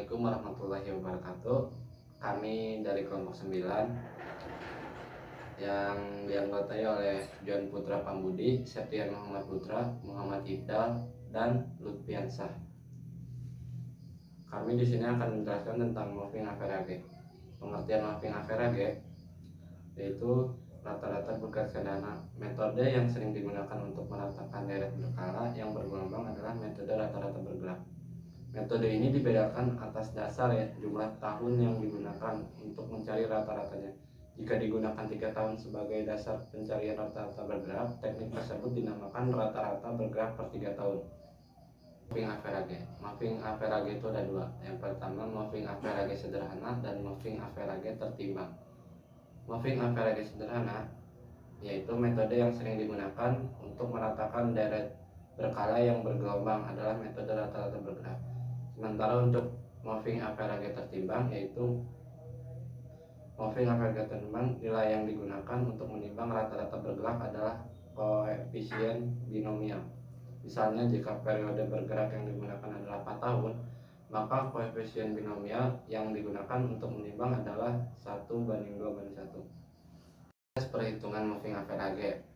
Assalamualaikum warahmatullahi wabarakatuh. Kami dari kelompok 9 yang dianggotai oleh John Putra Pambudi, Septian Muhammad Putra, Muhammad Ibdal, dan Lutfiansah. Kami di sini akan menjelaskan tentang moving average. Pengertian moving average yaitu rata-rata bergerak dana. Metode yang sering digunakan untuk meratakan deret berkala yang bergelombang adalah metode rata-rata bergerak. Metode ini dibedakan atas dasar jumlah tahun yang digunakan untuk mencari rata-ratanya. Jika digunakan 3 tahun sebagai dasar pencarian rata-rata bergerak, teknik tersebut dinamakan rata-rata bergerak per 3 tahun. Moving average. Moving average itu ada dua. Yang pertama moving average sederhana dan moving average tertimbang. Moving average sederhana yaitu metode yang sering digunakan untuk meratakan deret berkala yang bergelombang adalah metode rata-rata bergerak. Sementara untuk moving average tertimbang yaitu moving average tertimbang, nilai yang digunakan untuk menimbang rata-rata bergerak adalah koefisien binomial. Misalnya jika periode bergerak yang digunakan adalah 4 tahun, maka koefisien binomial yang digunakan untuk menimbang adalah 1:2:1. Perhitungan moving average.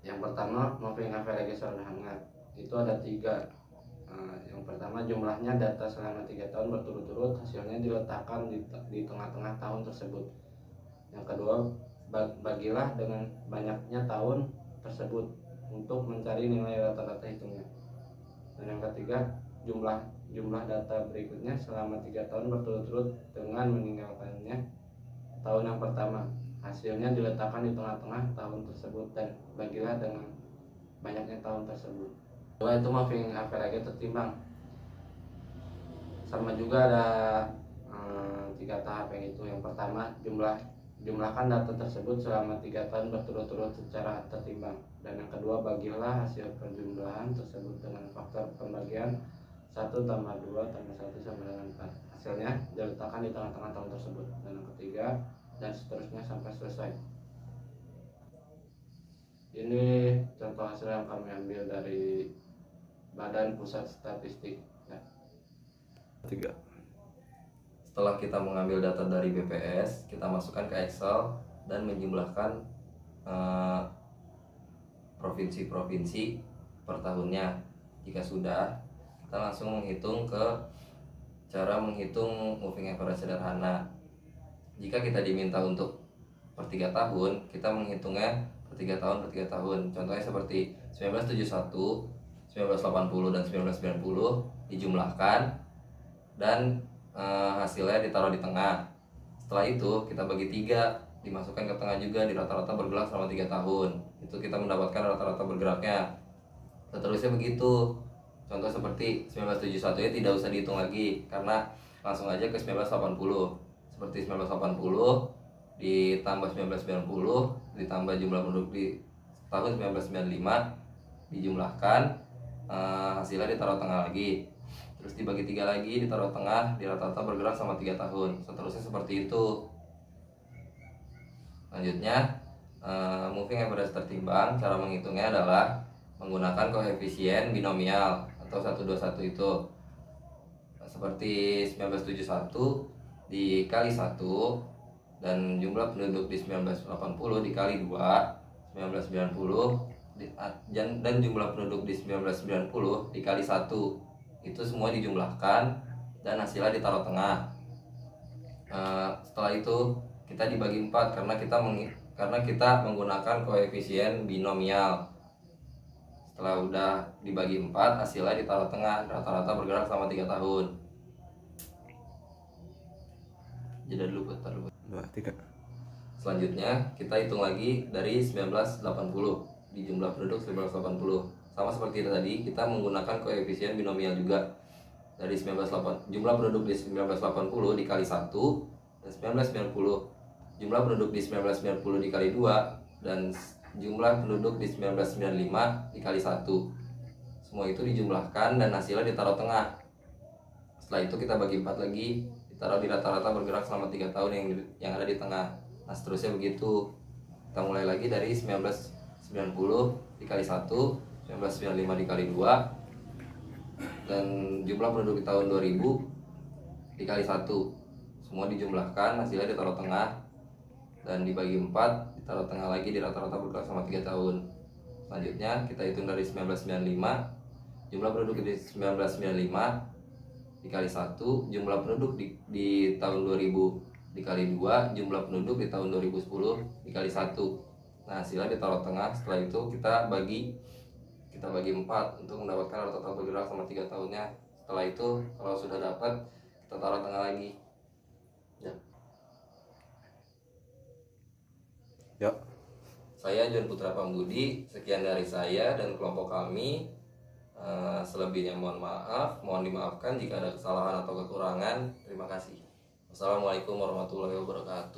Yang pertama, moving average sederhana itu ada 3. Yang pertama, jumlahnya data selama 3 tahun berturut-turut, hasilnya diletakkan di tengah-tengah tahun tersebut. Yang kedua, bagilah dengan banyaknya tahun tersebut untuk mencari nilai rata-rata hitungnya. Dan yang ketiga, jumlah data berikutnya selama 3 tahun berturut-turut dengan meninggalkannya tahun yang pertama. Hasilnya diletakkan di tengah-tengah tahun tersebut dan bagilah dengan banyaknya tahun tersebut. Kedua itu moving average tertimbang. Sama juga ada 3 tahap yang itu. Yang pertama, jumlahkan data tersebut selama 3 tahun berturut-turut secara tertimbang. Dan yang kedua, bagilah hasil penjumlahan tersebut dengan faktor pembagian 1 tambah 2 tambah 1 sama dengan 4. Hasilnya diletakkan di tengah-tengah tahun tersebut. Dan yang ketiga, dan seterusnya sampai selesai. Ini contoh hasil yang kami ambil dari Badan Pusat Statistik ya. 3. Setelah kita mengambil data dari BPS, kita masukkan ke Excel dan menjumlahkan provinsi-provinsi per tahunnya. Jika sudah, kita langsung menghitung ke cara menghitung moving average sederhana. Jika kita diminta untuk per 3 tahun, kita menghitungnya per 3 tahun per 3 tahun. Contohnya seperti 1971, 1980 dan 1990 dijumlahkan dan hasilnya ditaruh di tengah. Setelah itu kita bagi 3, dimasukkan ke tengah juga di rata-rata bergerak selama 3 tahun. Itu kita mendapatkan rata-rata bergeraknya. Seterusnya begitu. Contoh seperti 1971 ya tidak usah dihitung lagi karena langsung aja ke 1980. Seperti 1980 ditambah 1990 ditambah jumlah penduduk di tahun 1995 dijumlahkan, hasilnya ditaruh tengah lagi, terus dibagi 3 lagi ditaruh tengah, di rata-rata bergerak selama 3 tahun. Seterusnya seperti itu. Selanjutnya moving average tertimbang, cara menghitungnya adalah menggunakan koefisien binomial atau 1:2:1 itu. Seperti 1971 dikali 1 dan jumlah penduduk di 1980 dikali 2, 1990 dan jumlah penduduk di 1990 dikali 1. Itu semua dijumlahkan dan hasilnya ditaruh tengah. Setelah itu kita dibagi 4 karena kita menggunakan koefisien binomial. Setelah udah dibagi 4, hasilnya ditaruh tengah, rata-rata bergerak selama 3 tahun. Jeda dulu, putar dulu. 2, 3. Selanjutnya kita hitung lagi dari 1980 di jumlah penduduk 1980. Sama seperti tadi, kita menggunakan koefisien binomial juga. Dari jumlah penduduk di 1980 dikali 1 dan 1990. Jumlah penduduk di 1990 dikali 2 dan jumlah penduduk di 1995 dikali 1. Semua itu dijumlahkan dan hasilnya ditaruh tengah. Setelah itu kita bagi 4 lagi, ditaruh di rata-rata bergerak selama 3 tahun yang ada di tengah. Nah seterusnya begitu. Kita mulai lagi dari 1990 dikali 1, 1995 dikali 2, dan jumlah penduduk di tahun 2000 dikali 1. Semua dijumlahkan, hasilnya ditaruh tengah dan dibagi 4, ditaruh tengah lagi, di rata-rata bergerak selama 3 tahun. Selanjutnya kita hitung dari 1995, jumlah penduduk di 1995 dikali 1, jumlah penduduk di tahun 2000 dikali 2, jumlah penduduk di tahun 2010 dikali 1. Nah, hasilnya ditaruh tengah. Setelah itu kita bagi 4 untuk mendapatkan total bergerak selama 3 tahunnya. Setelah itu kalau sudah dapat, kita taruh tengah lagi. Ya. Yuk. Saya John Putra Pambudi, sekian dari saya dan kelompok kami. Selebihnya mohon maaf, mohon dimaafkan jika ada kesalahan atau kekurangan. Terima kasih. Wassalamualaikum warahmatullahi wabarakatuh.